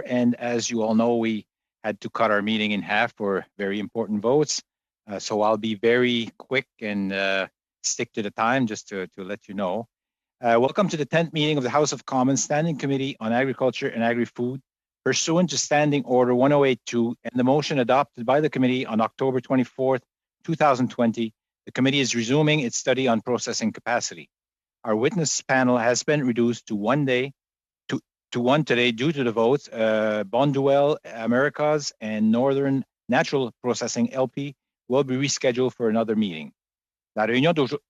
And as you all know, we had to cut our meeting in half for very important votes. So I'll be very quick and stick to the time just to let you know. Welcome to the 10th meeting of the House of Commons Standing Committee on Agriculture and Agri-Food, pursuant to Standing Order 1082 and the motion adopted by the committee on October 24th, 2020. The committee is resuming its study on processing capacity. Our witness panel has been reduced to one today due to the votes. Bonduelle Americas and Northern Natural Processing LP will be rescheduled for another meeting. La réunion d'aujourd'hui.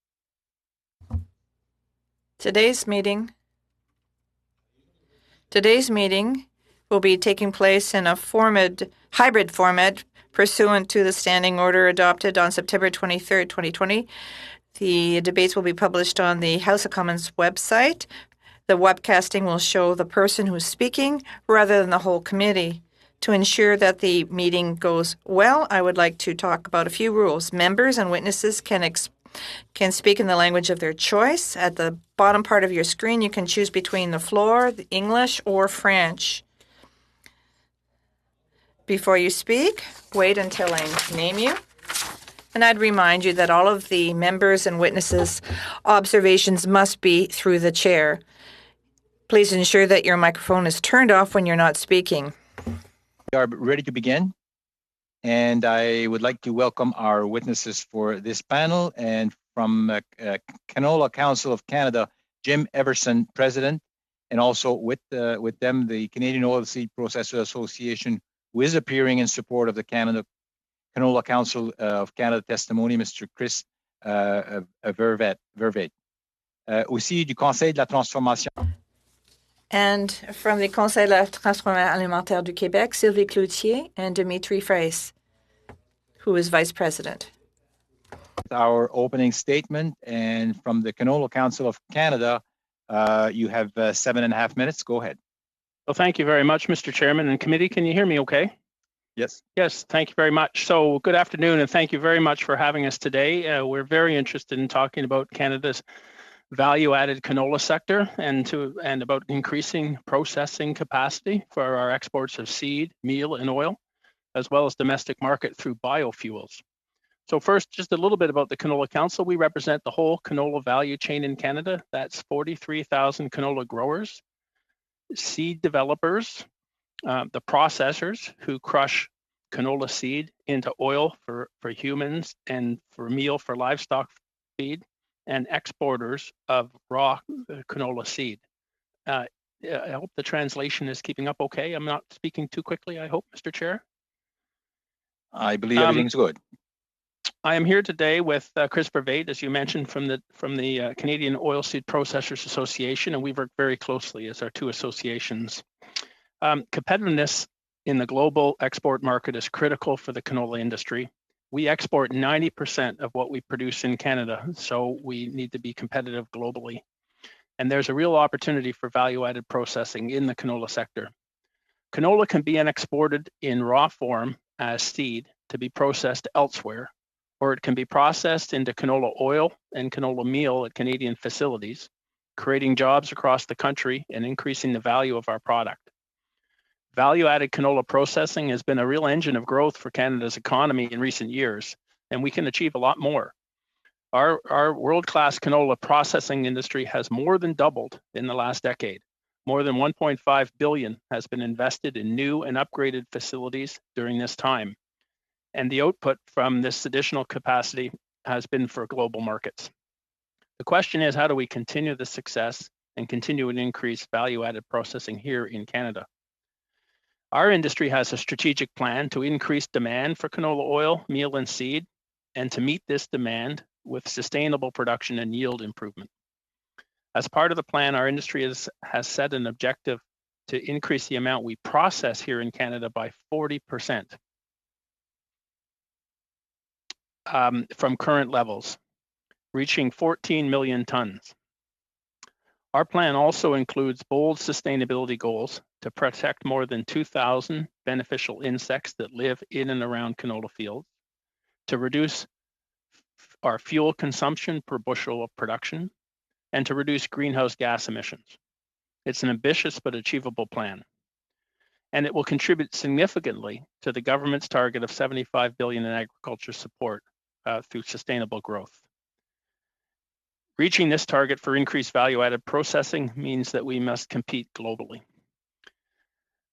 Today's meeting will be taking place in a hybrid format pursuant to the standing order adopted on September 23rd, 2020. The debates will be published on the House of Commons website. The webcasting will show the person who's speaking rather than the whole committee. To ensure that the meeting goes well, I would like to talk about a few rules. Members and witnesses can speak in the language of their choice. At the bottom part of your screen, you can choose between the floor, the English, or French. Before you speak, wait until I name you. And I'd remind you that all of the members and witnesses' observations must be through the chair. Please ensure that your microphone is turned off when you're not speaking. We are ready to begin. And I would like to welcome our witnesses for this panel. And from Canola Council of Canada, Jim Everson, President, and also with them, the Canadian Oilseed Processors Association, who is appearing in support of the Canola Council of Canada testimony, Mr. Chris Vervet. Aussi du Conseil de la Transformation. And from the Conseil de la Transformation Alimentaire du Québec, Sylvie Cloutier and Dimitri Fraisse, who is Vice President. Our opening statement, and from the Canola Council of Canada, you have 7.5 minutes. Go ahead. Well, thank you very much, Mr. Chairman and committee. Can you hear me okay? Yes. Yes, thank you very much. So good afternoon, and thank you very much for having us today. We're very interested in talking about Canada's value-added canola sector and about increasing processing capacity for our exports of seed, meal, and oil, as well as domestic market through biofuels. So first, just a little bit about the Canola Council. We represent the whole canola value chain in Canada. That's 43,000 canola growers, seed developers, the processors who crush canola seed into oil for humans and for meal for livestock feed, and exporters of raw canola seed. I hope the translation is keeping up okay. I'm not speaking too quickly, I hope, Mr. Chair. I believe everything's good. I am here today with Chris Vervet, as you mentioned, from the Canadian Oilseed Processors Association, and we work very closely as our two associations. Competitiveness in the global export market is critical for the canola industry. We export 90% of what we produce in Canada, so we need to be competitive globally. And there's a real opportunity for value-added processing in the canola sector. Canola can be exported in raw form as seed to be processed elsewhere, or it can be processed into canola oil and canola meal at Canadian facilities, creating jobs across the country and increasing the value of our product. Value-added canola processing has been a real engine of growth for Canada's economy in recent years, and we can achieve a lot more. Our world-class canola processing industry has more than doubled in the last decade. More than $1.5 billion has been invested in new and upgraded facilities during this time, and the output from this additional capacity has been for global markets. The question is, how do we continue the success and continue to increase value-added processing here in Canada? Our industry has a strategic plan to increase demand for canola oil, meal, and seed, and to meet this demand with sustainable production and yield improvement. As part of the plan, our industry has set an objective to increase the amount we process here in Canada by 40% from current levels, reaching 14 million tons. Our plan also includes bold sustainability goals to protect more than 2,000 beneficial insects that live in and around canola fields, to reduce our fuel consumption per bushel of production, and to reduce greenhouse gas emissions. It's an ambitious but achievable plan, and it will contribute significantly to the government's target of $75 billion in agriculture support through sustainable growth. Reaching this target for increased value-added processing means that we must compete globally.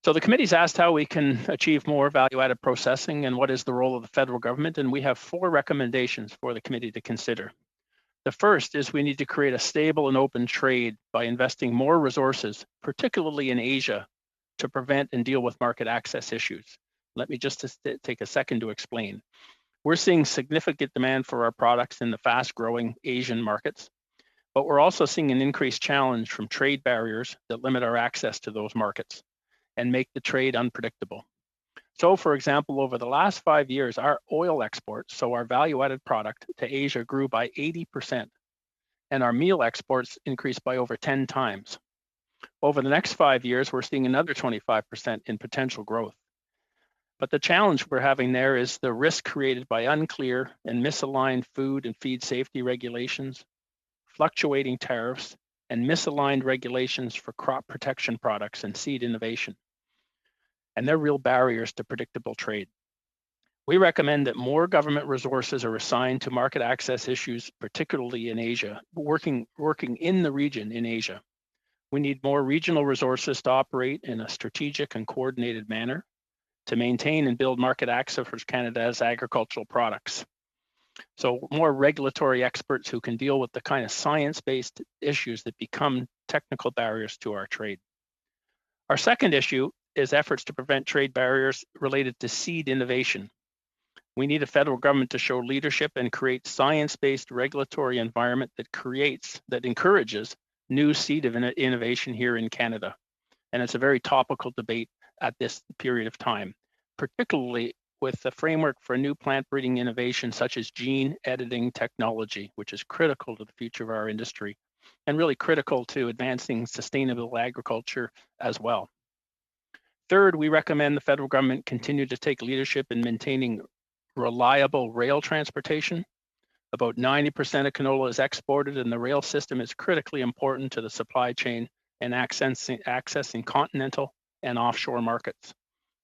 So the committee's asked how we can achieve more value-added processing and what is the role of the federal government, and we have 4 recommendations for the committee to consider. The first is we need to create a stable and open trade by investing more resources, particularly in Asia, to prevent and deal with market access issues. Let me just take a second to explain. We're seeing significant demand for our products in the fast-growing Asian markets, but we're also seeing an increased challenge from trade barriers that limit our access to those markets and make the trade unpredictable. So, for example, over the last 5 years, our oil exports, so our value-added product to Asia, grew by 80%, and our meal exports increased by over 10 times. Over the next 5 years, we're seeing another 25% in potential growth. But the challenge we're having there is the risk created by unclear and misaligned food and feed safety regulations, fluctuating tariffs, and misaligned regulations for crop protection products and seed innovation. And they're real barriers to predictable trade. We recommend that more government resources are assigned to market access issues, particularly in Asia, working in the region in Asia. We need more regional resources to operate in a strategic and coordinated manner to maintain and build market access for Canada's agricultural products. So more regulatory experts who can deal with the kind of science-based issues that become technical barriers to our trade. Our second issue is efforts to prevent trade barriers related to seed innovation. We need a federal government to show leadership and create science-based regulatory environment that encourages new seed innovation here in Canada. And it's a very topical debate at this period of time, particularly with the framework for new plant breeding innovation such as gene editing technology, which is critical to the future of our industry and really critical to advancing sustainable agriculture as well. Third, we recommend the federal government continue to take leadership in maintaining reliable rail transportation. About 90% of canola is exported, and the rail system is critically important to the supply chain and accessing continental and offshore markets.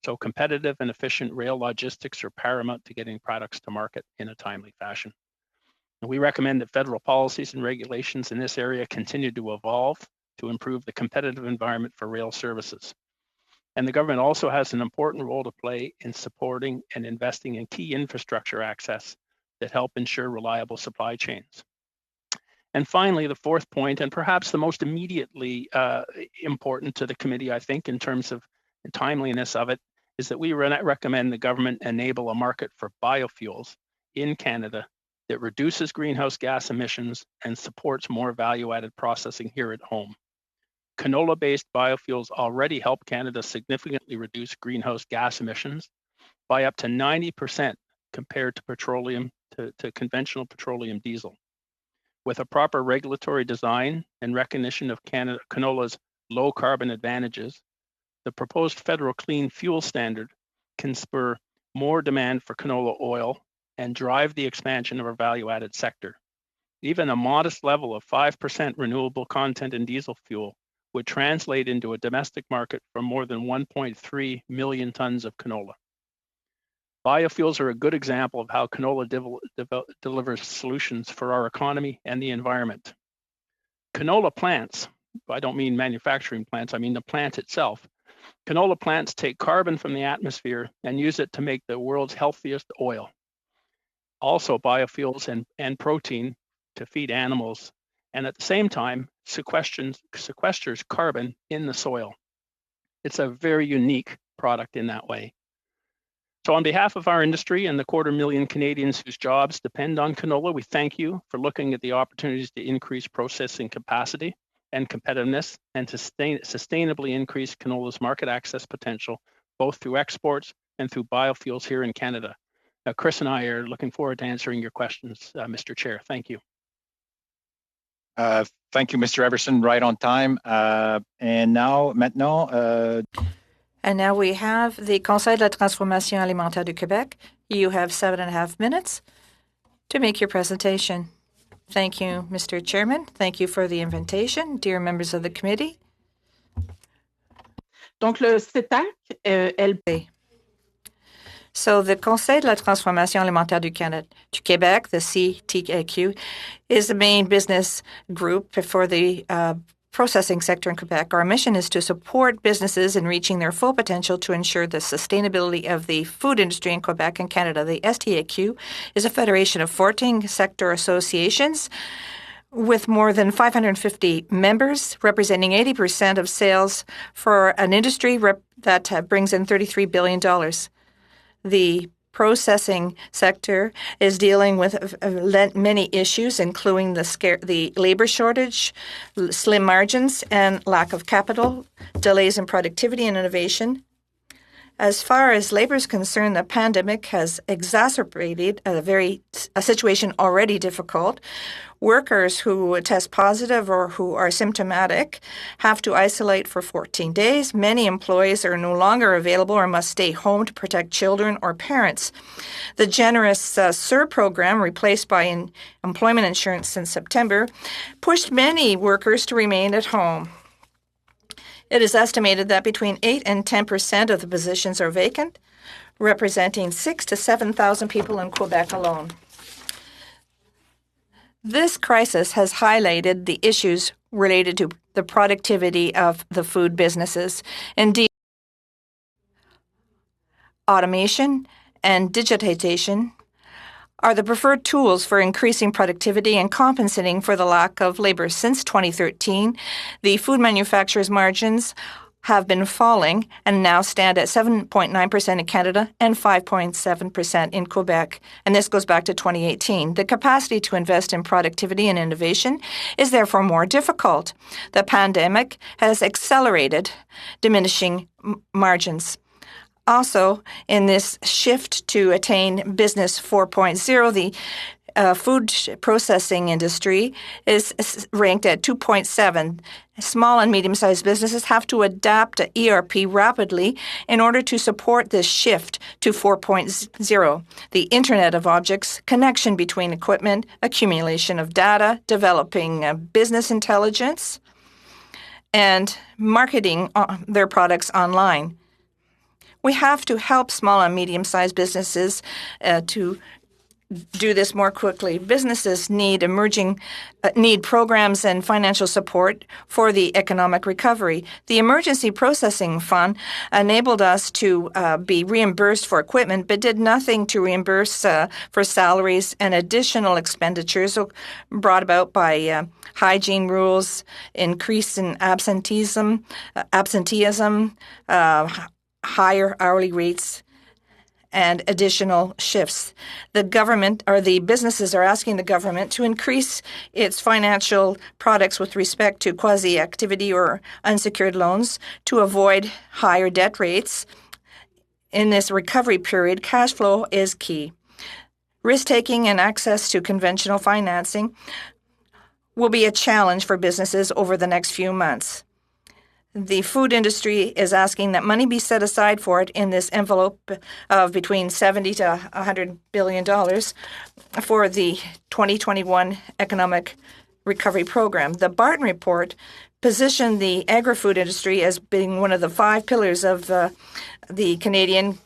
So competitive and efficient rail logistics are paramount to getting products to market in a timely fashion. And we recommend that federal policies and regulations in this area continue to evolve to improve the competitive environment for rail services. And the government also has an important role to play in supporting and investing in key infrastructure access that help ensure reliable supply chains. And finally, the fourth point, and perhaps the most immediately important to the committee, I think, in terms of the timeliness of it, is that we recommend the government enable a market for biofuels in Canada that reduces greenhouse gas emissions and supports more value-added processing here at home. Canola-based biofuels already help Canada significantly reduce greenhouse gas emissions by up to 90% compared to petroleum, to conventional petroleum diesel. With a proper regulatory design and recognition of canola's low carbon advantages, the proposed federal clean fuel standard can spur more demand for canola oil and drive the expansion of our value-added sector. Even a modest level of 5% renewable content in diesel fuel would translate into a domestic market for more than 1.3 million tons of canola. Biofuels are a good example of how canola delivers solutions for our economy and the environment. Canola plants, I don't mean manufacturing plants, I mean the plant itself. Canola plants take carbon from the atmosphere and use it to make the world's healthiest oil. Also biofuels and protein to feed animals, and at the same time sequesters carbon in the soil. It's a very unique product in that way. So on behalf of our industry and the 250,000 Canadians whose jobs depend on canola, we thank you for looking at the opportunities to increase processing capacity and competitiveness and to sustainably increase canola's market access potential, both through exports and through biofuels here in Canada. Chris and I are looking forward to answering your questions, Mr. Chair. Thank you. Thank you, Mr. Everson. Right on time. And now we have the Conseil de la Transformation Alimentaire du Québec. You have 7.5 minutes to make your presentation. Thank you, Mr. Chairman. Thank you for the invitation, dear members of the committee. Donc, le CETAC, So the Conseil de la Transformation Alimentaire du Québec, the CTAQ, is the main business group for the processing sector in Quebec. Our mission is to support businesses in reaching their full potential to ensure the sustainability of the food industry in Quebec and Canada. The STAQ is a federation of 14 sector associations with more than 550 members, representing 80% of sales for an industry that brings in $33 billion. The processing sector is dealing with many issues, including the labor shortage, slim margins, and lack of capital, delays in productivity and innovation. As far as labor is concerned, the pandemic has exacerbated a situation already difficult. Workers who test positive or who are symptomatic have to isolate for 14 days. Many employees are no longer available or must stay home to protect children or parents. The generous SIR program, replaced by employment insurance since September, pushed many workers to remain at home. It is estimated that between 8 and 10% of the positions are vacant, representing 6,000 to 7,000 people in Quebec alone. This crisis has highlighted the issues related to the productivity of the food businesses. Indeed, automation and digitization are the preferred tools for increasing productivity and compensating for the lack of labor. Since 2013, the food manufacturers' margins have been falling and now stand at 7.9% in Canada and 5.7% in Quebec. And this goes back to 2018. The capacity to invest in productivity and innovation is therefore more difficult. The pandemic has accelerated diminishing margins. Also, in this shift to attain Business 4.0, the food processing industry is ranked at 2.7. Small and medium-sized businesses have to adapt to ERP rapidly in order to support this shift to 4.0. The Internet of Objects, connection between equipment, accumulation of data, developing business intelligence, and marketing their products online. We have to help small and medium-sized businesses to do this more quickly. Businesses need programs and financial support for the economic recovery. The Emergency Processing Fund enabled us to be reimbursed for equipment, but did nothing to reimburse for salaries and additional expenditures brought about by hygiene rules, increase in absenteeism, higher hourly rates, and additional shifts. The government or the businesses are asking the government to increase its financial products with respect to quasi-activity or unsecured loans to avoid higher debt rates. In this recovery period, cash flow is key. Risk-taking and access to conventional financing will be a challenge for businesses over the next few months. The food industry is asking that money be set aside for it in this envelope of between $70 to $100 billion for the 2021 Economic Recovery Program. The Barton Report positioned the agri-food industry as being one of the 5 pillars of the Canadian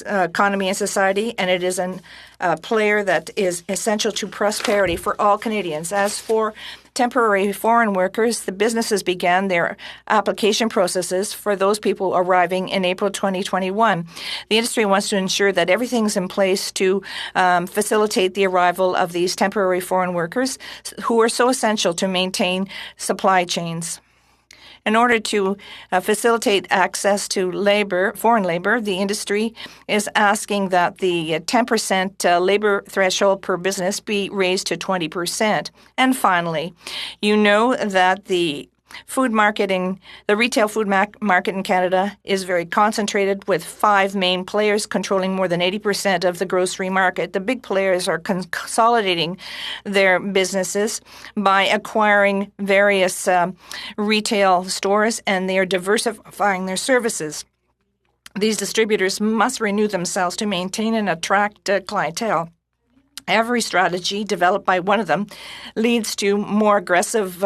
economy and society, and it is a player that is essential to prosperity for all Canadians. As for temporary foreign workers, the businesses began their application processes for those people arriving in April 2021. The industry wants to ensure that everything's in place to facilitate the arrival of these temporary foreign workers who are so essential to maintain supply chains. In order to facilitate access to foreign labor, the industry is asking that the 10% labor threshold per business be raised to 20%. And finally, you know that the food marketing, the retail food market in Canada is very concentrated, with 5 main players controlling more than 80% of the grocery market. The big players are consolidating their businesses by acquiring various retail stores, and they are diversifying their services. These distributors must renew themselves to maintain and attract clientele. Every strategy developed by one of them leads to more aggressive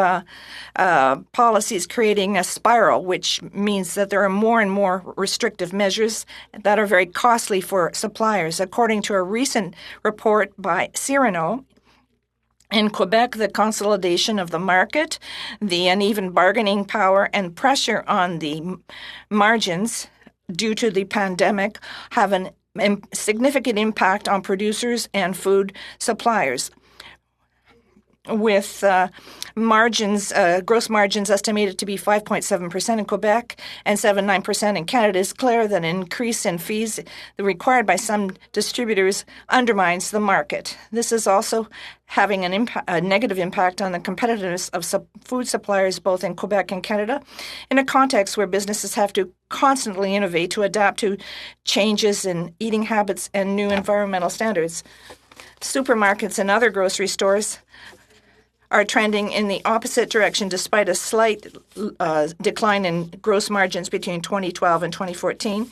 policies, creating a spiral, which means that there are more and more restrictive measures that are very costly for suppliers. According to a recent report by Cyrano, in Quebec, the consolidation of the market, the uneven bargaining power, and pressure on the margins due to the pandemic have a significant impact on producers and food suppliers. With gross margins estimated to be 5.7% in Quebec and 7.9% in Canada, it's clear that an increase in fees required by some distributors undermines the market. This is also having a negative impact on the competitiveness of food suppliers both in Quebec and Canada, in a context where businesses have to constantly innovate to adapt to changes in eating habits and new environmental standards. Supermarkets and other grocery stores are trending in the opposite direction despite a slight decline in gross margins between 2012 and 2014.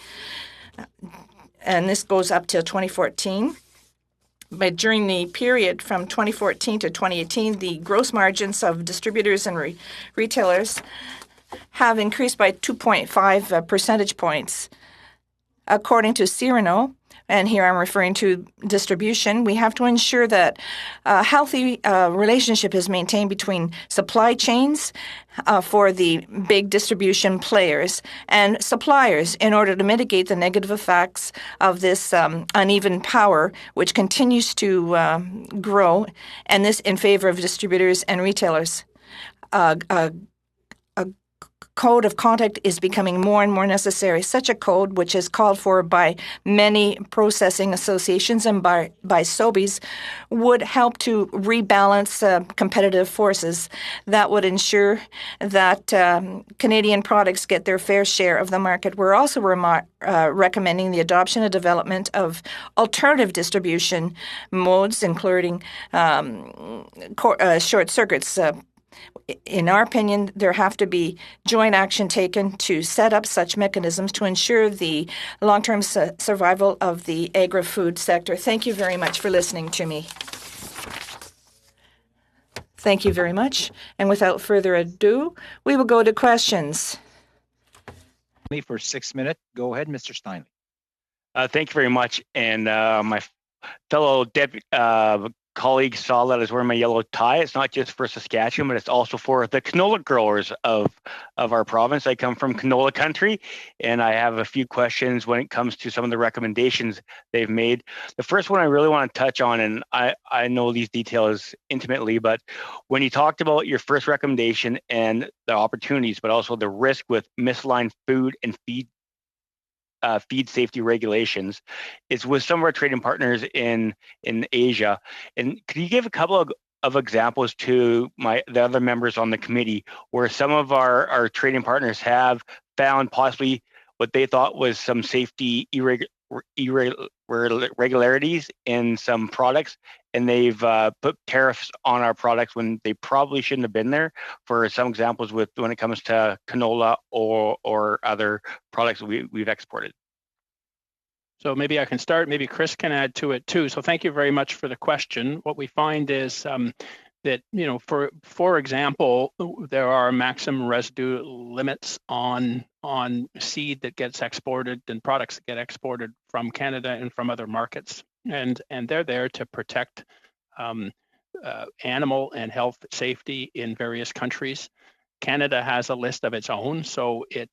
And this goes up till 2014. But during the period from 2014 to 2018, the gross margins of distributors and retailers have increased by 2.5 percentage points. According to Cyrano, and here I'm referring to distribution, we have to ensure that a healthy relationship is maintained between supply chains for the big distribution players and suppliers in order to mitigate the negative effects of this uneven power, which continues to grow, and this in favor of distributors and retailers. Code of conduct is becoming more and more necessary. Such a code, which is called for by many processing associations and by Sobeys, would help to rebalance competitive forces. That would ensure that Canadian products get their fair share of the market. We're also recommending the adoption and development of alternative distribution modes, including short circuits. In our opinion, there have to be joint action taken to set up such mechanisms to ensure the long-term survival of the agri-food sector. Thank you very much for listening to me. Thank you very much. And without further ado, we will go to questions. For 6 minutes. Go ahead, Mr. Steinley. Thank you very much. And my fellow colleagues saw that I was wearing my yellow tie. It's not just for Saskatchewan, but it's also for the canola growers of our province. I come from canola country, and I have a few questions when it comes to some of the recommendations they've made. The first one I really want to touch on, and I know these details intimately, but when you talked about your first recommendation and the opportunities, but also the risk with misaligned food and feed safety regulations, is with some of our trading partners in Asia. And could you give a couple of examples to the other members on the committee where some of our trading partners have found possibly what they thought was some safety irregularities in some products, and they've put tariffs on our products when they probably shouldn't have been there? For some examples when it comes to canola or other products we've exported. So maybe I can start, maybe Chris can add to it too. So thank you very much for the question. What we find is that, for example, there are maximum residue limits on seed that gets exported and products that get exported from Canada and from other markets. And they're there to protect animal and health safety in various countries. Canada has a list of its own, so it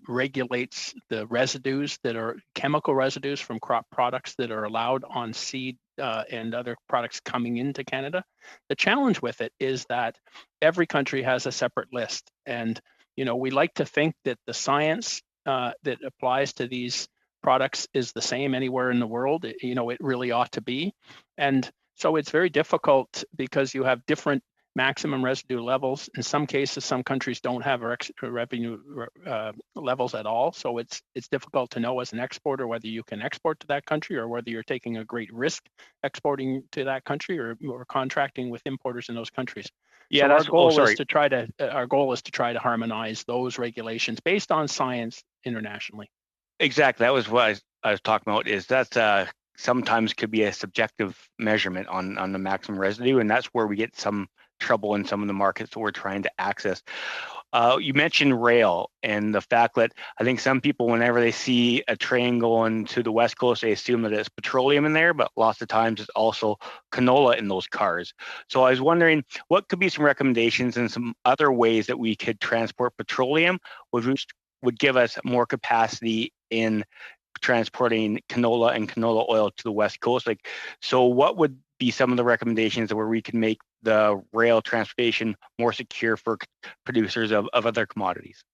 regulates the residues that are chemical residues from crop products that are allowed on seed and other products coming into Canada. The challenge with it is that every country has a separate list. And, we like to think that the science that applies to these products is the same anywhere in the world. It really ought to be. And so it's very difficult because you have different maximum residue levels. In some cases, some countries don't have revenue levels at all. So it's difficult to know as an exporter whether you can export to that country or whether you're taking a great risk exporting to that country or contracting with importers in those countries. Yeah, so our goal is to try to harmonize those regulations based on science internationally. Exactly. That was what I was talking about, is that sometimes could be a subjective measurement on the maximum residue, and that's where we get some trouble in some of the markets that we're trying to access. You mentioned rail and the fact that I think some people, whenever they see a train going to the West Coast, they assume that it's petroleum in there, but lots of times it's also canola in those cars. So I was wondering what could be some recommendations and some other ways that we could transport petroleum, which would give us more capacity in transporting canola and canola oil to the West Coast. Like, so what would be some of the recommendations where we can make the rail transportation more secure for producers of other commodities?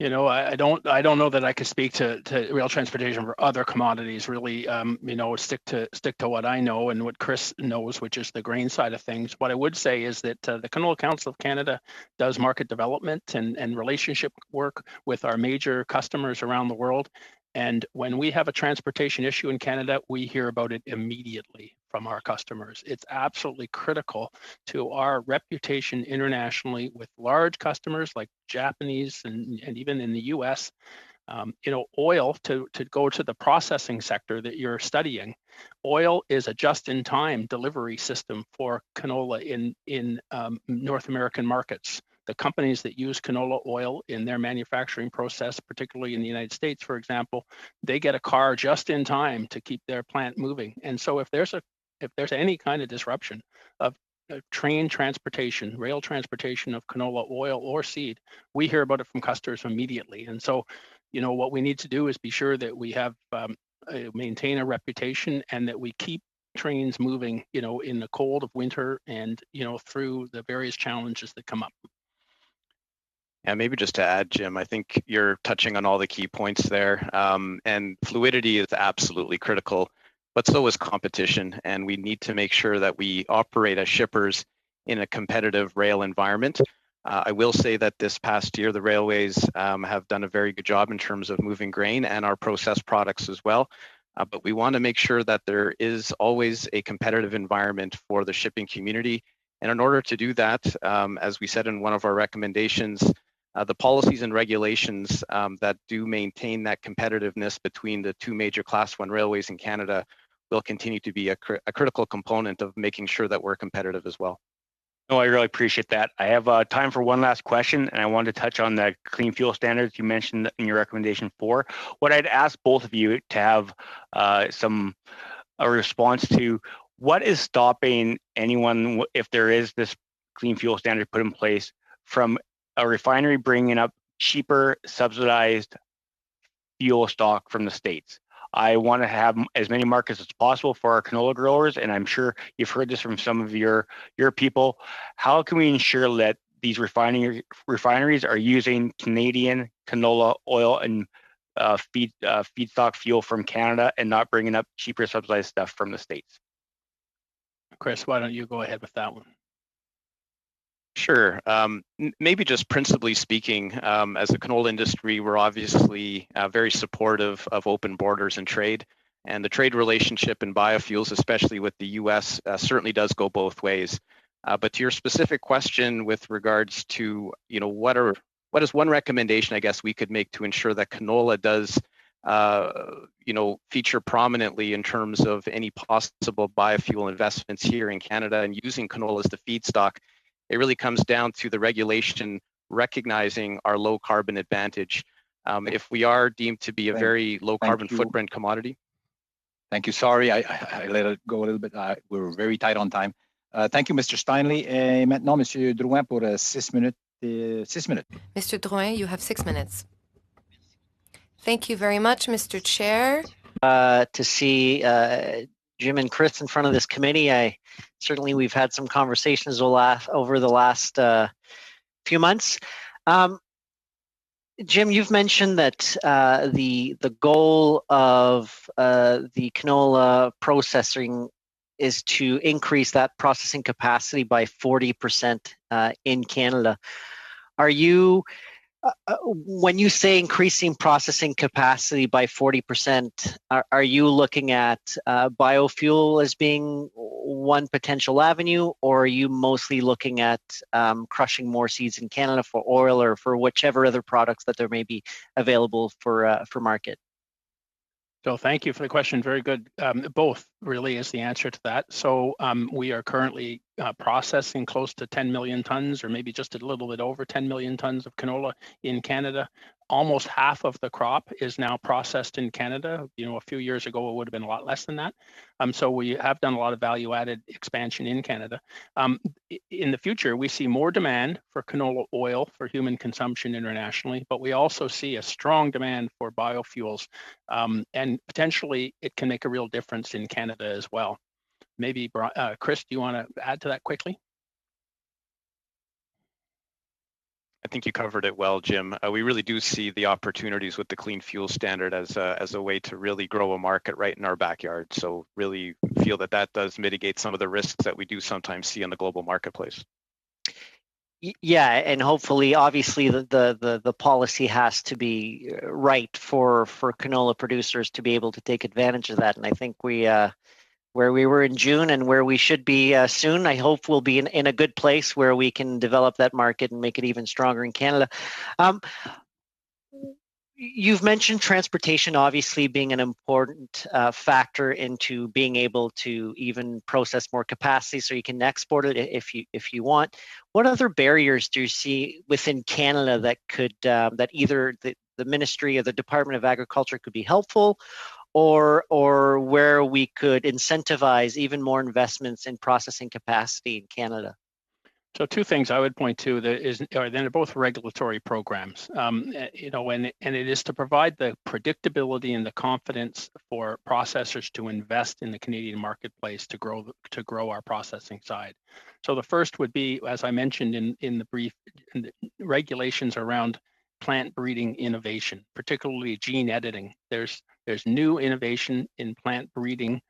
You know, I don't know that I could speak to rail transportation for other commodities. Really, you know, stick to what I know and what Chris knows, which is the grain side of things. What I would say is that the Canola Council of Canada does market development and relationship work with our major customers around the world. And when we have a transportation issue in Canada, we hear about it immediately from our customers. It's absolutely critical to our reputation internationally with large customers like Japanese and even in the US. You know, oil, to go to the processing sector that you're studying, oil is a just-in-time delivery system for canola in North American markets. The companies that use canola oil in their manufacturing process, particularly in the United States, for example, they get a car just in time to keep their plant moving. And so if there's any kind of disruption of train transportation, rail transportation of canola oil or seed, we hear about it from customers immediately. And so, you know, what we need to do is be sure that we have maintain a reputation and that we keep trains moving, you know, in the cold of winter and, you know, through the various challenges that come up. Yeah, maybe just to add, Jim, I think you're touching on all the key points there. And fluidity is absolutely critical, but so is competition. And we need to make sure that we operate as shippers in a competitive rail environment. I will say that this past year, the railways have done a very good job in terms of moving grain and our processed products as well. But we want to make sure that there is always a competitive environment for the shipping community. And in order to do that, as we said in one of our recommendations, the policies and regulations that do maintain that competitiveness between the two major Class 1 railways in Canada will continue to be a critical component of making sure that we're competitive as well. No, I really appreciate that. I have time for one last question, and I wanted to touch on the clean fuel standards you mentioned in your recommendation 4. What I'd ask both of you to have a response to: what is stopping anyone, if there is this clean fuel standard put in place, from a refinery bringing up cheaper subsidized fuel stock from the States? I want to have as many markets as possible for our canola growers, and I'm sure you've heard this from some of your people. How can we ensure that these refineries are using Canadian canola oil and feedstock fuel from Canada and not bringing up cheaper subsidized stuff from the States? Chris, why don't you go ahead with that one? Sure. Maybe just principally speaking, as a canola industry, we're obviously very supportive of open borders and trade. And the trade relationship in biofuels, especially with the US, certainly does go both ways. But to your specific question with regards to, you know, what is one recommendation I guess we could make to ensure that canola does, you know, feature prominently in terms of any possible biofuel investments here in Canada and using canola as the feedstock, it really comes down to the regulation recognizing our low carbon advantage. If we are deemed to be a very low carbon footprint commodity. Thank you. Sorry, I let it go a little bit. We're very tight on time. Thank you, Mr. Steinley. Et maintenant, Monsieur Drouin pour 6 minutes. 6 minutes. Mr. Drouin, you have 6 minutes. Thank you very much, Mr. Chair. To see Jim and Chris in front of this committee. Certainly we've had some conversations over the last few months. Jim, you've mentioned that the goal of the canola processing is to increase that processing capacity by 40% in Canada. Are you when you say increasing processing capacity by 40%, are you looking at biofuel as being one potential avenue, or are you mostly looking at crushing more seeds in Canada for oil or for whichever other products that there may be available for market? So thank you for the question. Very good. Both really is the answer to that. So we are currently processing close to 10 million tons, or maybe just a little bit over 10 million tons of canola in Canada. Almost half of the crop is now processed in Canada. You know, a few years ago, it would have been a lot less than that. So we have done a lot of value-added expansion in Canada. In the future, we see more demand for canola oil for human consumption internationally, but we also see a strong demand for biofuels, and potentially it can make a real difference in Canada as well. Maybe, Chris, do you want to add to that quickly? I think you covered it well, Jim. We really do see the opportunities with the clean fuel standard as a way to really grow a market right in our backyard. So really feel that does mitigate some of the risks that we do sometimes see in the global marketplace. Yeah, and hopefully, obviously, the policy has to be right for canola producers to be able to take advantage of that. And I think where we were in June and where we should be soon, I hope we'll be in a good place where we can develop that market and make it even stronger in Canada. You've mentioned transportation obviously being an important factor into being able to even process more capacity so you can export it if you want. What other barriers do you see within Canada that could that either the Ministry or the Department of Agriculture could be helpful, or where we could incentivize even more investments in processing capacity in Canada? So two things I would point to they're both regulatory programs, you know, and it is to provide the predictability and the confidence for processors to invest in the Canadian marketplace to grow our processing side. So the first would be, as I mentioned in the brief, regulations around plant breeding innovation, particularly gene editing. There's new innovation in plant breeding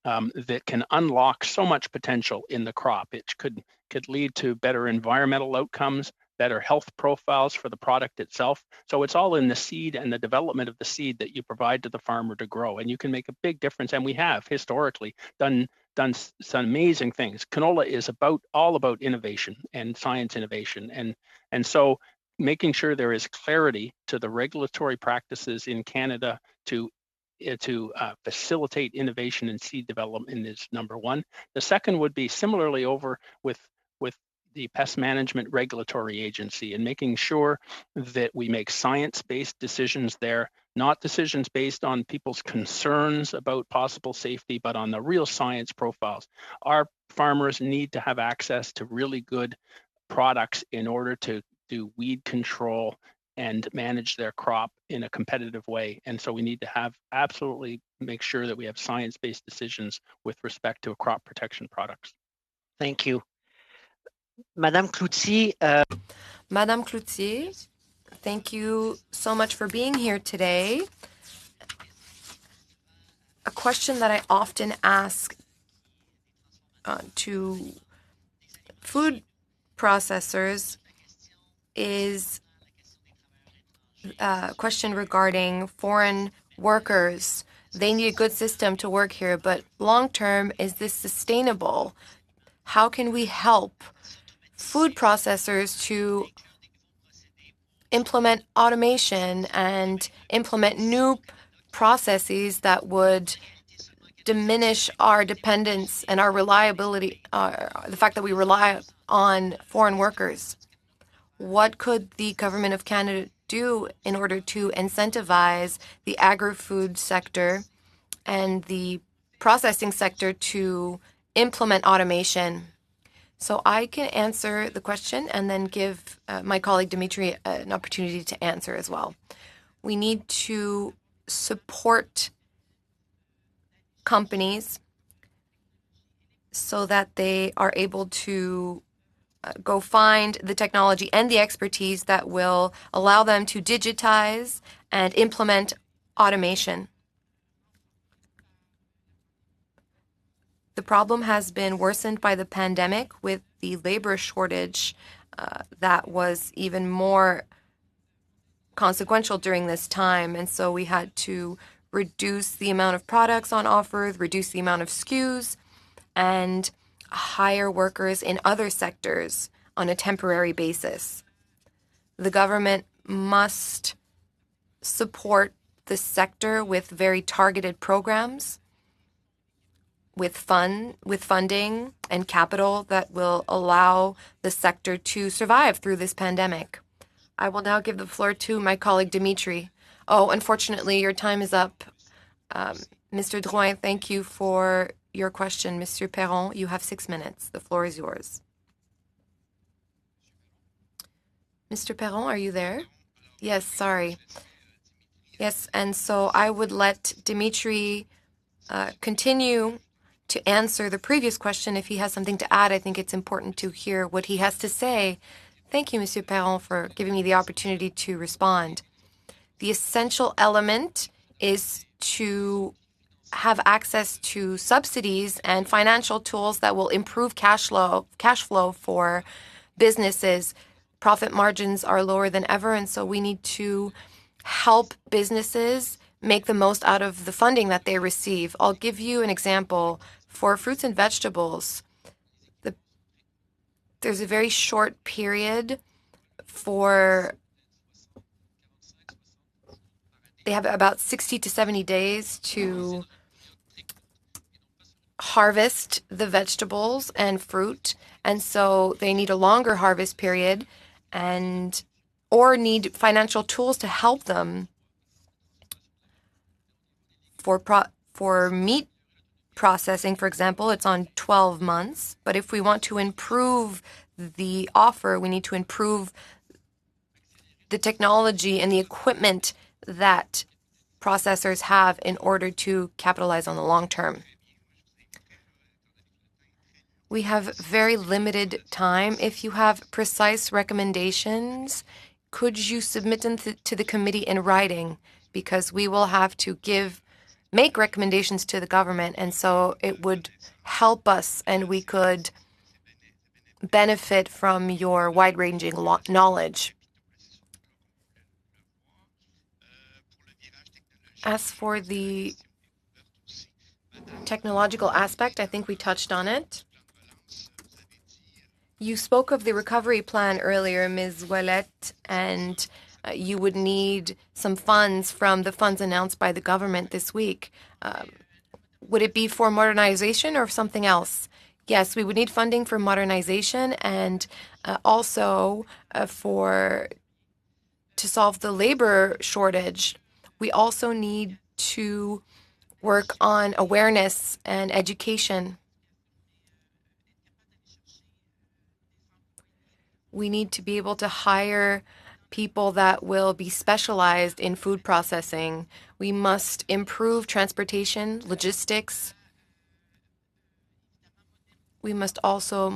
that can unlock so much potential in the crop. It could lead to better environmental outcomes, better health profiles for the product itself. So it's all in the seed and the development of the seed that you provide to the farmer to grow. And you can make a big difference. And we have historically done some amazing things. Canola is all about innovation and science innovation. And so making sure there is clarity to the regulatory practices in Canada to facilitate innovation and seed development is number one. The second would be similarly over with the Pest Management Regulatory Agency and making sure that we make science-based decisions there, not decisions based on people's concerns about possible safety, but on the real science profiles. Our farmers need to have access to really good products in order to do weed control and manage their crop in a competitive way. And so we need to have absolutely make sure that we have science-based decisions with respect to crop protection products. Thank you. Madame Cloutier. Madame Cloutier, thank you so much for being here today. A question that I often ask to food processors is a question regarding foreign workers. They need a good system to work here, but long term, is this sustainable? How can we help food processors to implement automation and implement new processes that would diminish our dependence and our reliability, the fact that we rely on foreign workers? What could the government of Canada do in order to incentivize the agri-food sector and the processing sector to implement automation? So I can answer the question and then give my colleague Dimitri an opportunity to answer as well. We need to support companies so that they are able to go find the technology and the expertise that will allow them to digitize and implement automation. The problem has been worsened by the pandemic with the labor shortage that was even more consequential during this time. And so we had to reduce the amount of products on offer, reduce the amount of SKUs, and hire workers in other sectors on a temporary basis. The government must support the sector with very targeted programs, with funding and capital that will allow the sector to survive through this pandemic. I will now give the floor to my colleague Dimitri. Oh, unfortunately, your time is up. Mr. Drouin, thank you for your question. Mr. Perron, you have 6 minutes. The floor is yours. Mr. Perron, are you there? Yes, sorry. Yes, and so I would let Dimitri continue to answer the previous question. If he has something to add, I think it's important to hear what he has to say. Thank you, Monsieur Perron, for giving me the opportunity to respond. The essential element is to have access to subsidies and financial tools that will improve cash flow for businesses. Profit margins are lower than ever, and so we need to help businesses make the most out of the funding that they receive. I'll give you an example. For fruits and vegetables, there's a very short period they have about 60 to 70 days to harvest the vegetables and fruit, and so they need a longer harvest period or need financial tools to help them. For meat processing, for example, it's on 12 months, but if we want to improve the offer, we need to improve the technology and the equipment that processors have in order to capitalize on the long term. We have very limited time. If you have precise recommendations, could you submit them to the committee in writing? Because we will have to make recommendations to the government, and so it would help us and we could benefit from your wide-ranging knowledge. As for the technological aspect, I think we touched on it. You spoke of the recovery plan earlier, Ms. Ouellette, and you would need some funds from the funds announced by the government this week. Would it be for modernization or something else? Yes, we would need funding for modernization and also to solve the labor shortage. We also need to work on awareness and education. We need to be able to hire people that will be specialized in food processing. We must improve transportation, logistics. We must also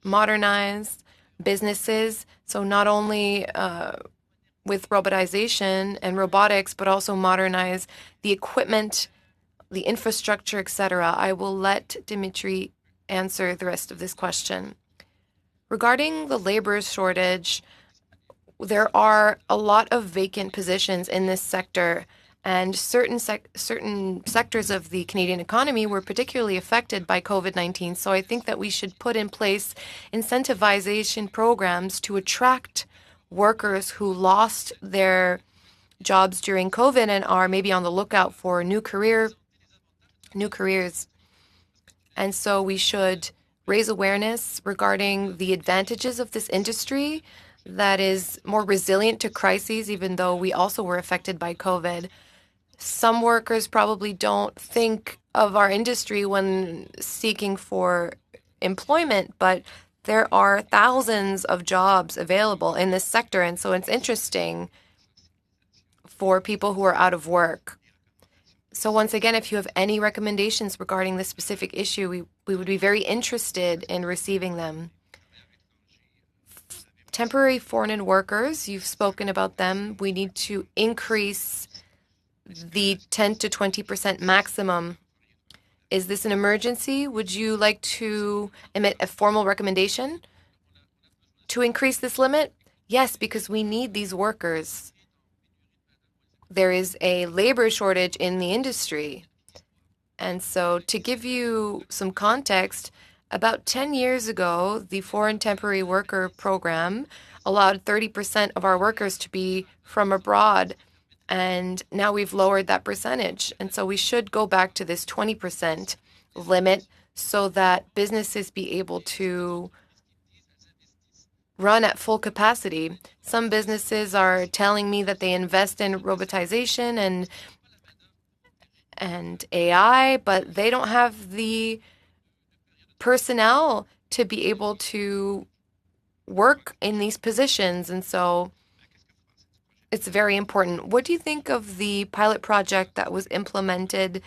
modernize businesses, so not only with robotization and robotics, but also modernize the equipment, the infrastructure, etc. I will let Dimitri answer the rest of this question. Regarding the labor shortage, there are a lot of vacant positions in this sector, and certain sectors of the Canadian economy were particularly affected by COVID-19. So I think that we should put in place incentivization programs to attract workers who lost their jobs during COVID and are maybe on the lookout for new careers. And so we should raise awareness regarding the advantages of this industry that is more resilient to crises, even though we also were affected by COVID. Some workers probably don't think of our industry when seeking for employment, but there are thousands of jobs available in this sector, and so it's interesting for people who are out of work. So once again, if you have any recommendations regarding this specific issue, we would be very interested in receiving them. Temporary foreign workers, you've spoken about them. We need to increase the 10 to 20% maximum Is this an emergency? Would you like to emit a formal recommendation to increase this limit? Yes, because we need these workers. There is a labor shortage in the industry. And so to give you some context, about 10 years ago, the Foreign Temporary Worker Program allowed 30% of our workers to be from abroad. And now we've lowered that percentage. And so we should go back to this 20% limit so that businesses be able to run at full capacity. Some businesses are telling me that they invest in robotization and AI, but they don't have the personnel to be able to work in these positions. And so it's very important. What do you think of the pilot project that was implemented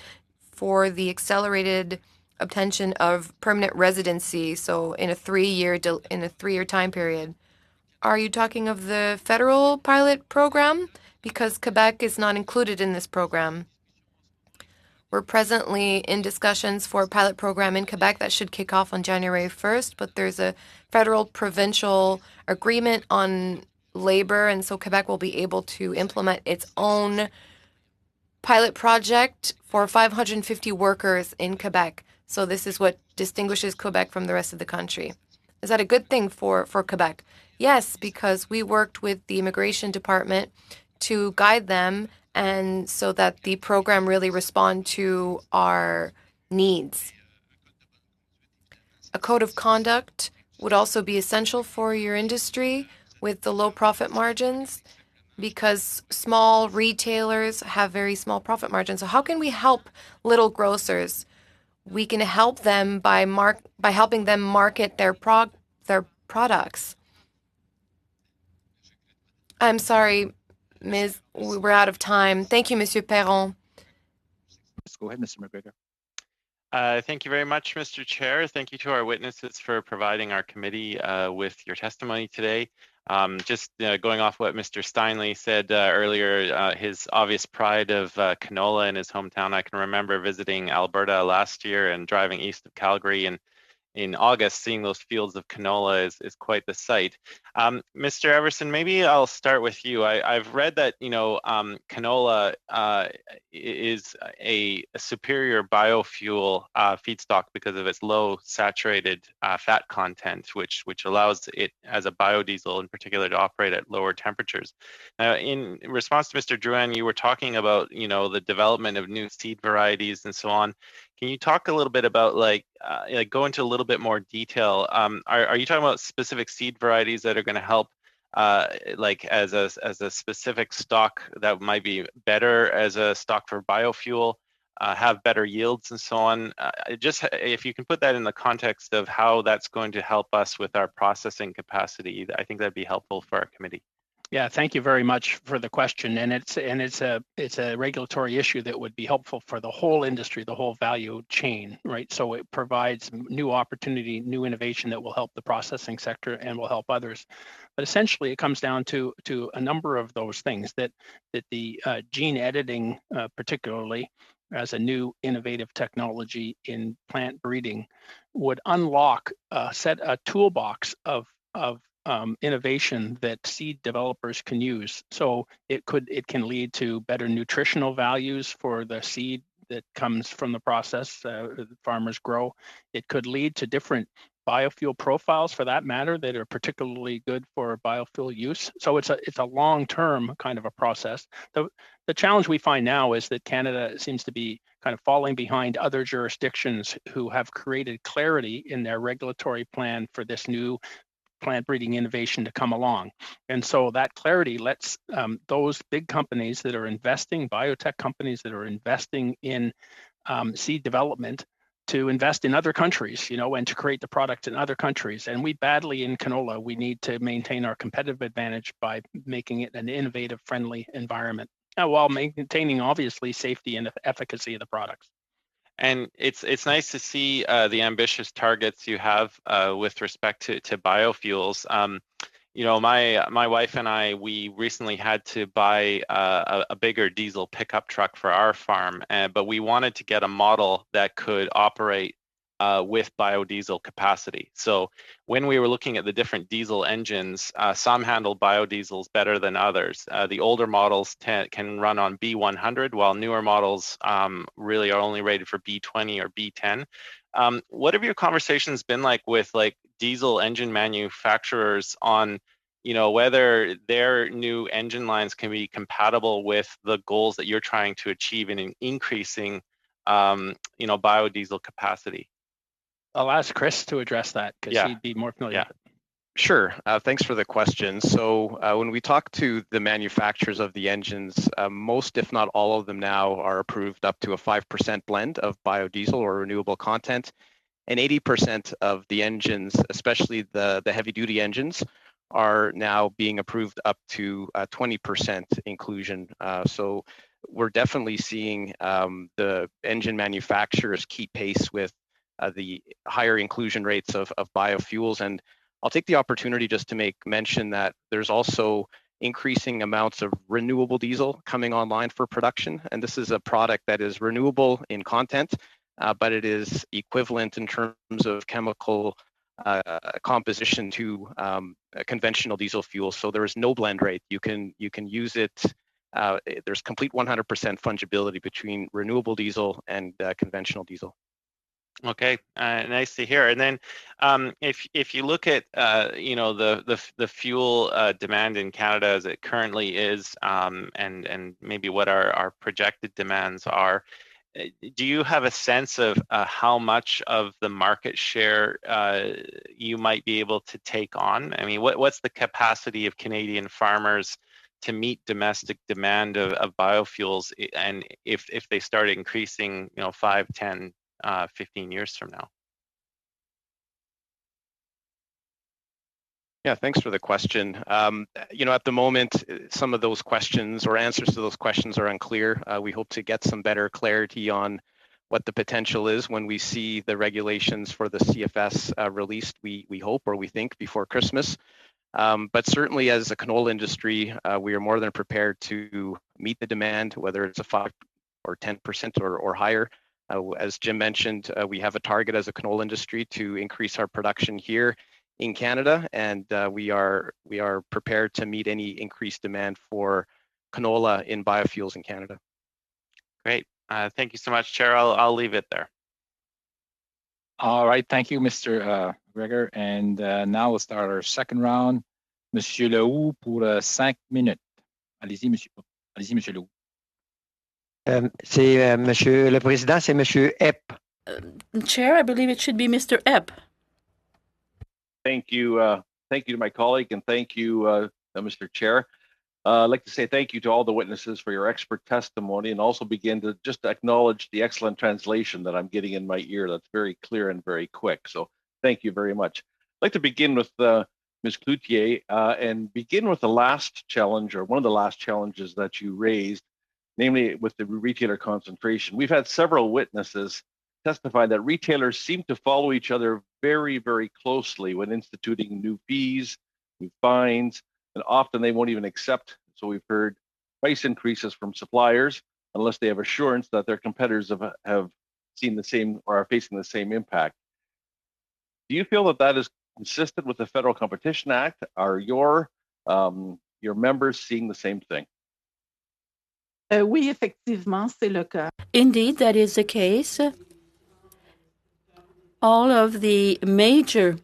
for the accelerated obtention of permanent residency, so in a 3-year time period? Are you talking of the federal pilot program? Because Quebec is not included in this program. We're presently in discussions for a pilot program in Quebec that should kick off on January 1st, but there's a federal provincial agreement on labor, and so Quebec will be able to implement its own pilot project for 550 workers in Quebec. So this is what distinguishes Quebec from the rest of the country. Is that a good thing for Quebec? Yes, because we worked with the immigration department to guide them and so that the program really respond to our needs. A code of conduct would also be essential for your industry with the low profit margins because small retailers have very small profit margins. So how can we help little grocers? We can help them by helping them market their products. I'm sorry, Ms. We're out of time. Thank you, Monsieur Perron. Let's go ahead, Mr. McGregor. Thank you very much, Mr. Chair. Thank you to our witnesses for providing our committee with your testimony today. Just going off what Mr. Steinley said earlier, his obvious pride of canola in his hometown. I can remember visiting Alberta last year and driving east of Calgary, and in August, seeing those fields of canola is quite the sight. Mr. Everson, maybe I'll start with you. I've read that canola is a superior biofuel feedstock because of its low saturated fat content, which allows it as a biodiesel in particular to operate at lower temperatures. Now, in response to Mr. Drouin, you were talking about the development of new seed varieties and so on. Can you talk a little bit about go into a little bit more detail? Are you talking about specific seed varieties that are going to help as a specific stock that might be better as a stock for biofuel, have better yields and so on? Just if you can put that in the context of how that's going to help us with our processing capacity, I think that'd be helpful for our committee. Yeah, thank you very much for the question, and it's a regulatory issue that would be helpful for the whole industry, the whole value chain, right? So it provides new opportunity, new innovation that will help the processing sector and will help others. But essentially, it comes down to a number of those things that the gene editing, particularly as a new innovative technology in plant breeding, would unlock a toolbox of innovation that seed developers can use. So it can lead to better nutritional values for the seed that comes from the process farmers grow. It could lead to different biofuel profiles, for that matter, that are particularly good for biofuel use. So it's a long-term kind of a process. The challenge we find now is that Canada seems to be kind of falling behind other jurisdictions who have created clarity in their regulatory plan for this new plant breeding innovation to come along. And so that clarity lets those big companies that are investing, biotech companies that are investing in seed development, to invest in other countries, and to create the product in other countries. And we badly in canola, we need to maintain our competitive advantage by making it an innovative, friendly environment, while maintaining obviously safety and efficacy of the products. And it's nice to see the ambitious targets you have with respect to biofuels. my wife and I, we recently had to buy a bigger diesel pickup truck for our farm, but we wanted to get a model that could operate with biodiesel capacity. So when we were looking at the different diesel engines, some handle biodiesels better than others. The older models can run on B100, while newer models really are only rated for B20 or B10. What have your conversations been like with diesel engine manufacturers on whether their new engine lines can be compatible with the goals that you're trying to achieve in increasing biodiesel capacity? I'll ask Chris to address that because he'd be more familiar with it. Sure. Thanks for the question. So when we talk to the manufacturers of the engines, most, if not all of them now are approved up to a 5% blend of biodiesel or renewable content. And 80% of the engines, especially the heavy duty engines, are now being approved up to 20% inclusion. So we're definitely seeing the engine manufacturers keep pace with the higher inclusion rates of biofuels. And I'll take the opportunity just to make mention that there's also increasing amounts of renewable diesel coming online for production. And this is a product that is renewable in content, but it is equivalent in terms of chemical composition to conventional diesel fuel. So there is no blend rate. You can use it. There's complete 100% fungibility between renewable diesel and conventional diesel. Okay, nice to hear. And then, if you look at the fuel demand in Canada as it currently is, and maybe what our projected demands are, do you have a sense of how much of the market share you might be able to take on? I mean, what's the capacity of Canadian farmers to meet domestic demand of biofuels, and if they start increasing, 5, 10, 15 years from now? Yeah, thanks for the question. At the moment, some of those questions or answers to those questions are unclear. We hope to get some better clarity on what the potential is when we see the regulations for the CFS released, we hope or we think before Christmas. But certainly as a canola industry, we are more than prepared to meet the demand, whether it's a 5 or 10% or higher. As Jim mentioned, we have a target as a canola industry to increase our production here in Canada, and we are prepared to meet any increased demand for canola in biofuels in Canada. Great. Thank you so much, Chair. I'll leave it there. All right. Thank you, Mr. Gregor. And now we'll start our second round. Monsieur Lehoux pour 5 minutes. Allez-y, monsieur. Allez-y, monsieur Lehoux. C'est Monsieur le Président, c'est Monsieur Epp. Chair, I believe it should be Mr. Epp. Thank you. Thank you to my colleague, and thank you, Mr. Chair. I'd like to say thank you to all the witnesses for your expert testimony, and also begin to just acknowledge the excellent translation that I'm getting in my ear. That's very clear and very quick. So thank you very much. I'd like to begin with Ms. Cloutier and begin with the last challenge, or one of the last challenges that you raised, namely with the retailer concentration. We've had several witnesses testify that retailers seem to follow each other very, very closely when instituting new fees, new fines, and often they won't even accept. So we've heard price increases from suppliers unless they have assurance that their competitors have seen the same or are facing the same impact. Do you feel that is consistent with the Federal Competition Act? Are your members seeing the same thing? Oui, effectivement, c'est le cas. Indeed, that is the case. All of the major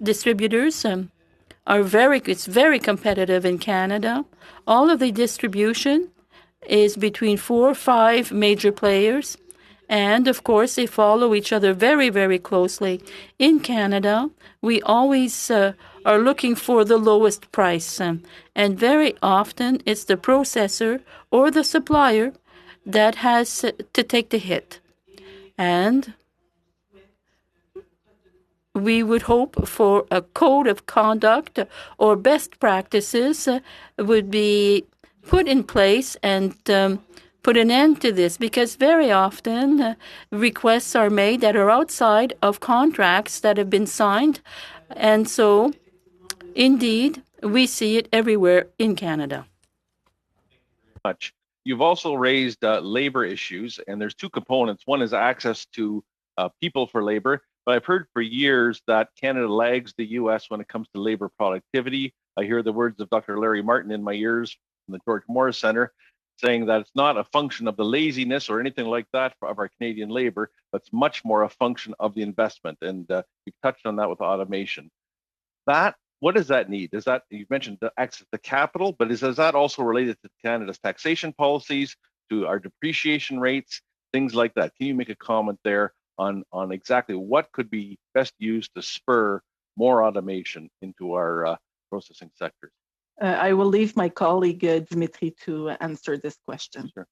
distributors it's very competitive in Canada. All of the distribution is between 4 or 5 major players. And of course, they follow each other very, very closely. In Canada, we always are looking for the lowest price. And very often, it's the processor or the supplier that has to take the hit. And we would hope for a code of conduct or best practices would be put in place and put an end to this, because very often requests are made that are outside of contracts that have been signed. And so Indeed, we see it everywhere in Canada. Much. You've also raised labor issues, and there's two components. One is access to people for labor, but I've heard for years that Canada lags the U.S. when it comes to labor productivity. I hear the words of Dr. Larry Martin in my ears from the George Morris Center saying that it's not a function of the laziness or anything like that of our Canadian labor, but it's much more a function of the investment. And you've touched on that with automation. What does that need? Is that, you've mentioned the access to capital, but is that also related to Canada's taxation policies, to our depreciation rates, things like that? Can you make a comment there on exactly what could be best used to spur more automation into our processing sectors? I will leave my colleague Dimitri to answer this question. Sure.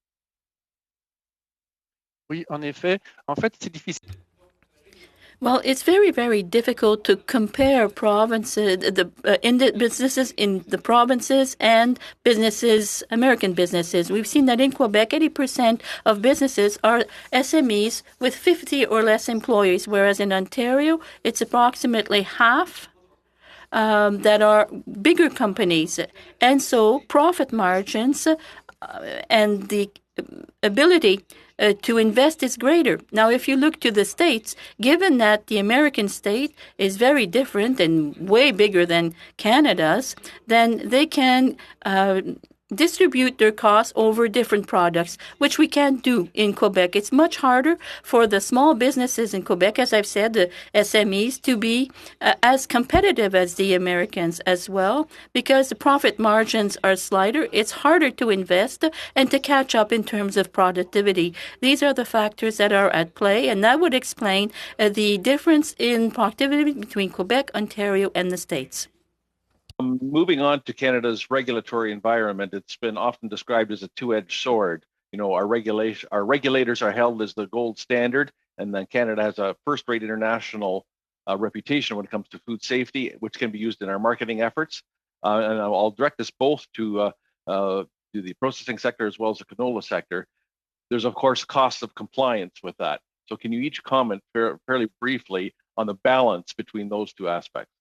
Oui, en effet, c'est difficile. Well, it's very, very difficult to compare provinces, businesses in the provinces and businesses, American businesses. We've seen that in Quebec, 80% of businesses are SMEs with 50 or less employees, whereas in Ontario, it's approximately half that are bigger companies. And so profit margins and the ability to invest is greater. Now, if you look to the States, given that the American state is very different and way bigger than Canada's, then they can distribute their costs over different products, which we can't do in Quebec. It's much harder for the small businesses in Quebec, as I've said, the SMEs, to be as competitive as the Americans as well, because the profit margins are slighter. It's harder to invest and to catch up in terms of productivity. These are the factors that are at play, and that would explain the difference in productivity between Quebec, Ontario, and the States. Moving on to Canada's regulatory environment, it's been often described as a two-edged sword. You know, our regulators are held as the gold standard, and then Canada has a first-rate international reputation when it comes to food safety, which can be used in our marketing efforts. And I'll direct this both to the processing sector as well as the canola sector. There's, of course, costs of compliance with that. So can you each comment fairly briefly on the balance between those two aspects?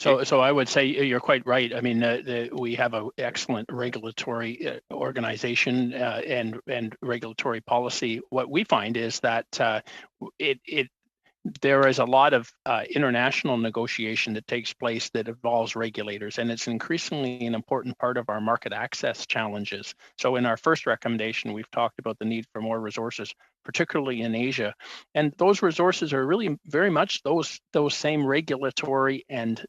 So I would say you're quite right. I mean, we have an excellent regulatory organization and regulatory policy. What we find is that there is a lot of international negotiation that takes place that involves regulators, and it's increasingly an important part of our market access challenges. So in our first recommendation, we've talked about the need for more resources, particularly in Asia. And those resources are really very much those same regulatory and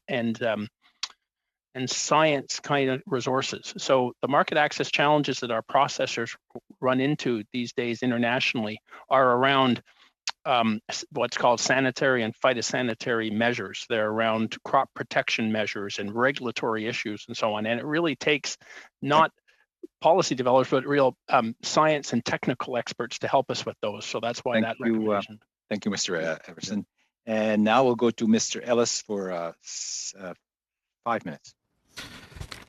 science kind of resources. So the market access challenges that our processors run into these days internationally are around what's called sanitary and phytosanitary measures. They're around crop protection measures and regulatory issues and so on. And it really takes not policy developers, but real science and technical experts to help us with those. So that's why that recommendation. Thank you, Mr. Everson. And now we'll go to Mr. Ellis for 5 minutes.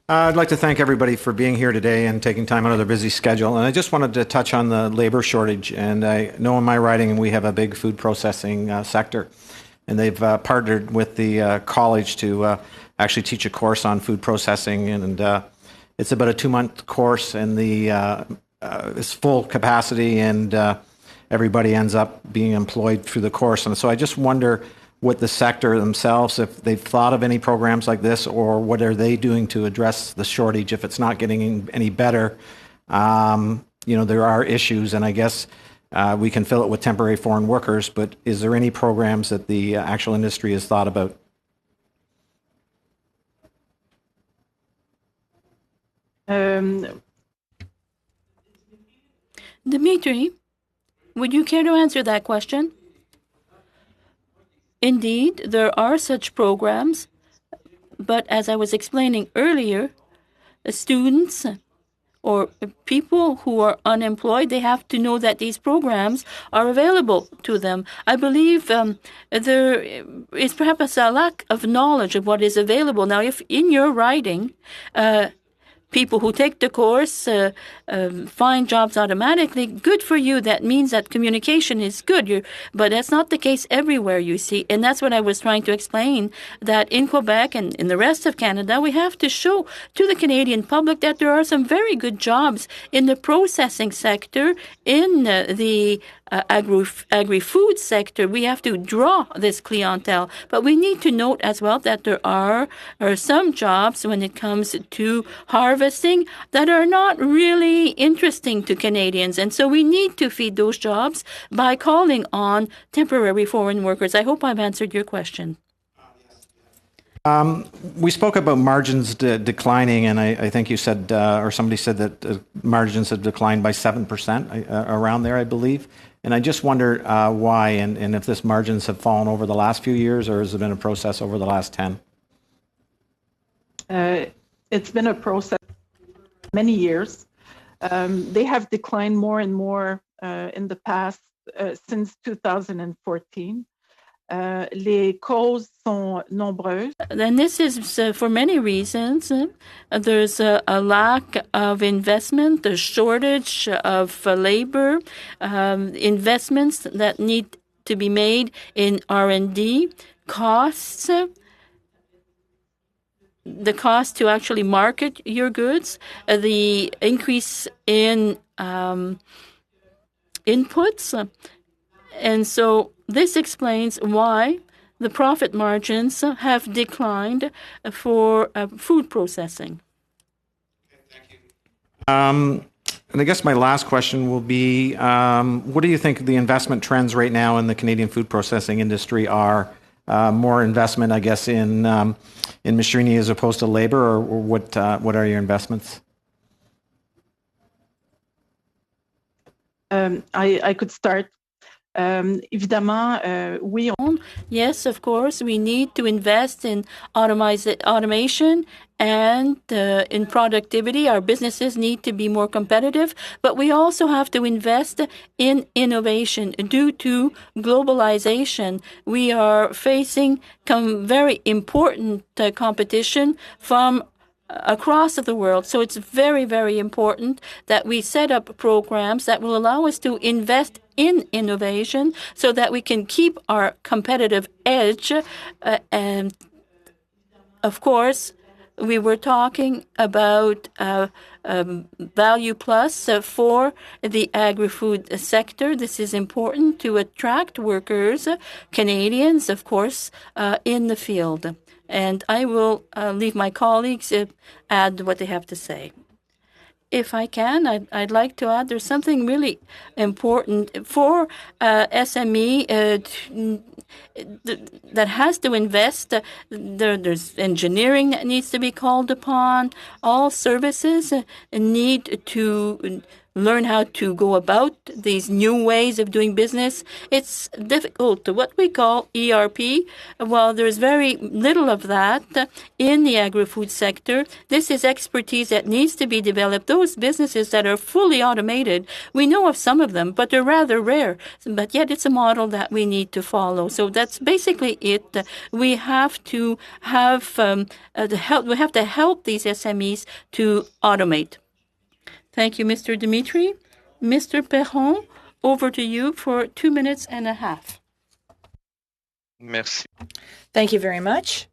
I'd like to thank everybody for being here today and taking time out of their busy schedule. And I just wanted to touch on the labor shortage. And I know in my writing we have a big food processing sector, and they've partnered with the college to actually teach a course on food processing. And it's about a 2-month course, and it's full capacity, and everybody ends up being employed through the course. And so I just wonder with the sector themselves, if they've thought of any programs like this, or what are they doing to address the shortage if it's not getting any better. There are issues, and I guess we can fill it with temporary foreign workers, but is there any programs that the actual industry has thought about? Dimitri, would you care to answer that question? Indeed, there are such programs, but as I was explaining earlier, students or people who are unemployed, they have to know that these programs are available to them. I believe there is perhaps a lack of knowledge of what is available. Now, if in your writing, people who take the course find jobs automatically. Good for you. That means that communication is good. But that's not the case everywhere, you see. And that's what I was trying to explain, that in Quebec and in the rest of Canada, we have to show to the Canadian public that there are some very good jobs in the processing sector, in the agri-food sector. We have to draw this clientele. But we need to note as well that there are some jobs when it comes to harvesting that are not really interesting to Canadians. And so we need to feed those jobs by calling on temporary foreign workers. I hope I've answered your question. We spoke about margins declining, and I think you said, or somebody said that margins have declined by 7%, around there, I believe. And I just wonder why, and if this margins have fallen over the last few years, or has it been a process over the last 10? It's been a process many years. They have declined more and more in the past, since 2014. Les causes sont nombreuses. And this is for many reasons. There's a lack of investment, a shortage of labor, investments that need to be made in R&D, costs, the cost to actually market your goods, the increase in inputs. And so this explains why the profit margins have declined for food processing. And I guess my last question will be, what do you think the investment trends right now in the Canadian food processing industry are? More investment, I guess, in machinery as opposed to labor, or what are your investments? I could start. Évidemment, oui. Yes, of course, we need to invest in automation and in productivity. Our businesses need to be more competitive, but we also have to invest in innovation. Due to globalization, we are facing very important competition from across the world. So it's very, very important that we set up programs that will allow us to invest in innovation so that we can keep our competitive edge. And of course, we were talking about Value Plus for the agri-food sector. This is important to attract workers, Canadians, of course, in the field. And I will leave my colleagues add what they have to say. If I can, I'd like to add there's something really important for SME that has to invest. There's engineering that needs to be called upon. All services need to learn how to go about these new ways of doing business. It's difficult to what we call ERP. While there's very little of that in the agri-food sector, this is expertise that needs to be developed. Those businesses that are fully automated, we know of some of them, but they're rather rare. But yet it's a model that we need to follow. So that's basically it. We have to have we have to help these SMEs to automate. Thank you, Mr. Dimitri. Mr. Perron, over to you for 2 minutes and a half. Merci. Thank you very much.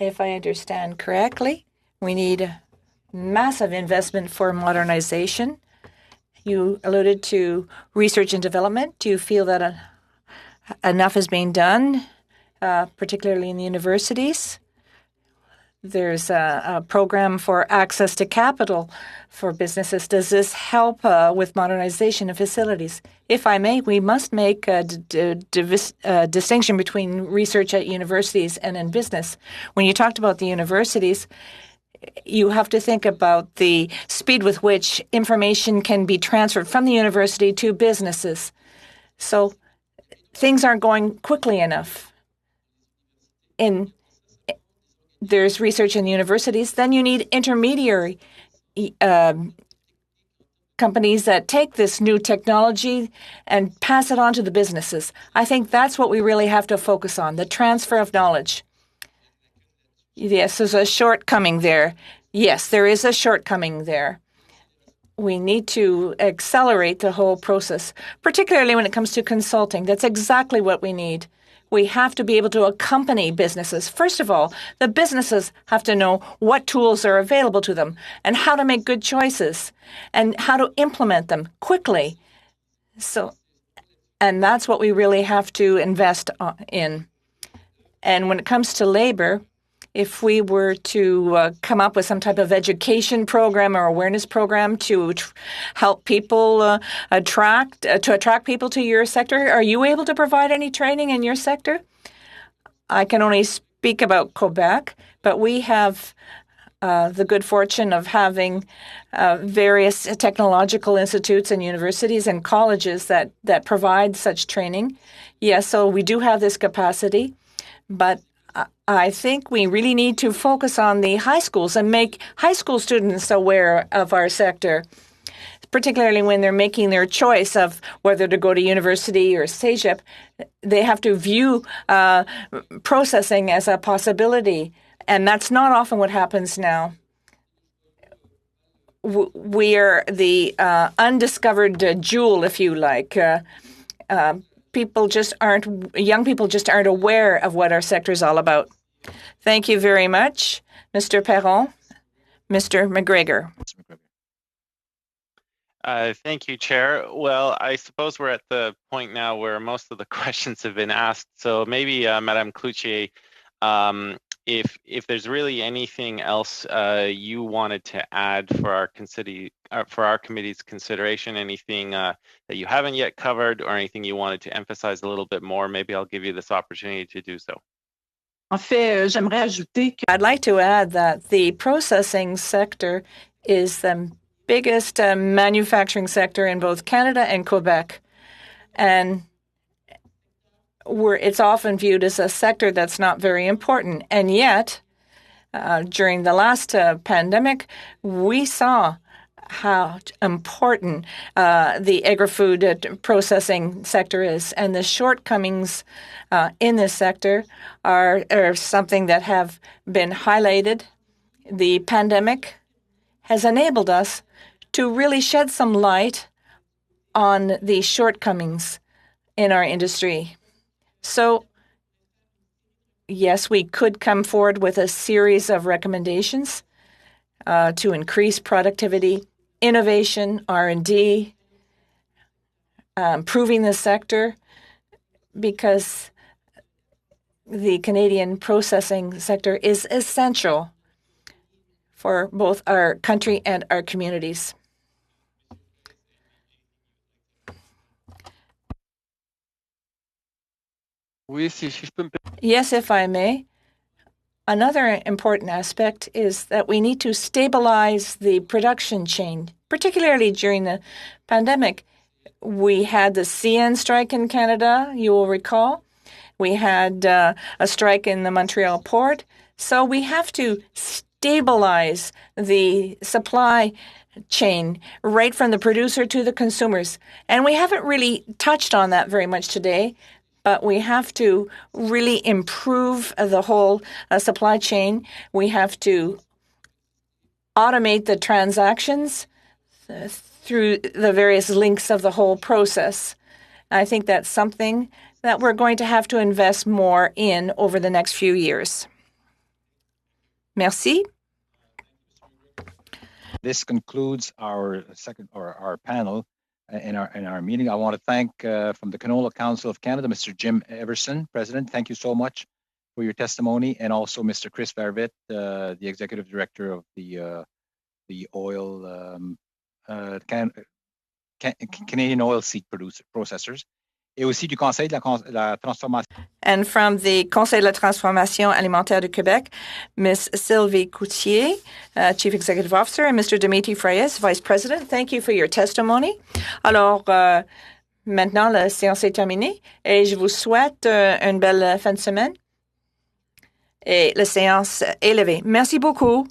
If I understand correctly, we need massive investment for modernization. You alluded to research and development. Do you feel that enough is being done, particularly in the universities? There's a program for access to capital for businesses. Does this help with modernization of facilities? If I may, we must make a distinction between research at universities and in business. When you talked about the universities, you have to think about the speed with which information can be transferred from the university to businesses. So things aren't going quickly enough. There's research in the universities, then you need intermediary companies that take this new technology and pass it on to the businesses. I think that's what we really have to focus on, the transfer of knowledge. Yes, there's a shortcoming there. Yes, there is a shortcoming there. We need to accelerate the whole process, particularly when it comes to consulting. That's exactly what we need. We have to be able to accompany businesses. First of all, the businesses have to know what tools are available to them and how to make good choices and how to implement them quickly. And that's what we really have to invest in. And when it comes to labor, if we were to come up with some type of education program or awareness program to help people attract people to your sector, are you able to provide any training in your sector? I can only speak about Quebec, but we have the good fortune of having various technological institutes and universities and colleges that provide such training. Yes, so we do have this capacity, but I think we really need to focus on the high schools and make high school students aware of our sector, particularly when they're making their choice of whether to go to university or CEGEP. They have to view processing as a possibility, and that's not often what happens now. We are the undiscovered jewel, if you like. Young people just aren't aware of what our sector is all about. Thank you very much, Mr. Perron. Mr. McGregor. Thank you, Chair. Well, I suppose we're at the point now where most of the questions have been asked. So maybe, Madame Cloutier, if there's really anything else you wanted to add for our committee's consideration, anything that you haven't yet covered, or anything you wanted to emphasize a little bit more, maybe I'll give you this opportunity to do so. I'd like to add that the processing sector is the biggest manufacturing sector in both Canada and Quebec. And it's often viewed as a sector that's not very important. And yet, during the last pandemic, we saw how important the agri-food processing sector is. And the shortcomings in this sector are something that have been highlighted. The pandemic has enabled us to really shed some light on the shortcomings in our industry. So, yes, we could come forward with a series of recommendations to increase productivity, innovation, R&D, improving the sector, because the Canadian processing sector is essential for both our country and our communities. Yes, if I may. Another important aspect is that we need to stabilize the production chain, particularly during the pandemic. We had the CN strike in Canada, you will recall. We had a strike in the Montreal port. So we have to stabilize the supply chain right from the producer to the consumers. And we haven't really touched on that very much today, but we have to really improve the whole supply chain. We have to automate the transactions through the various links of the whole process. I think that's something that we're going to have to invest more in over the next few years. Merci. This concludes our panel in our meeting. I want to thank from the Canola Council of Canada, Mr. Jim Everson, President. Thank you so much for your testimony, and also Mr. Chris Vervet, the Executive Director of the oil Canadian oilseed processors. Et aussi du Conseil de la transformation. And from the Conseil de la transformation alimentaire du Québec, Ms. Sylvie Coutier, Chief Executive Officer, and Mr. Dimitri Freyes, Vice President. Thank you for your testimony. Alors, maintenant, la séance est terminée et je vous souhaite une belle fin de semaine. Et la séance est levée. Merci beaucoup.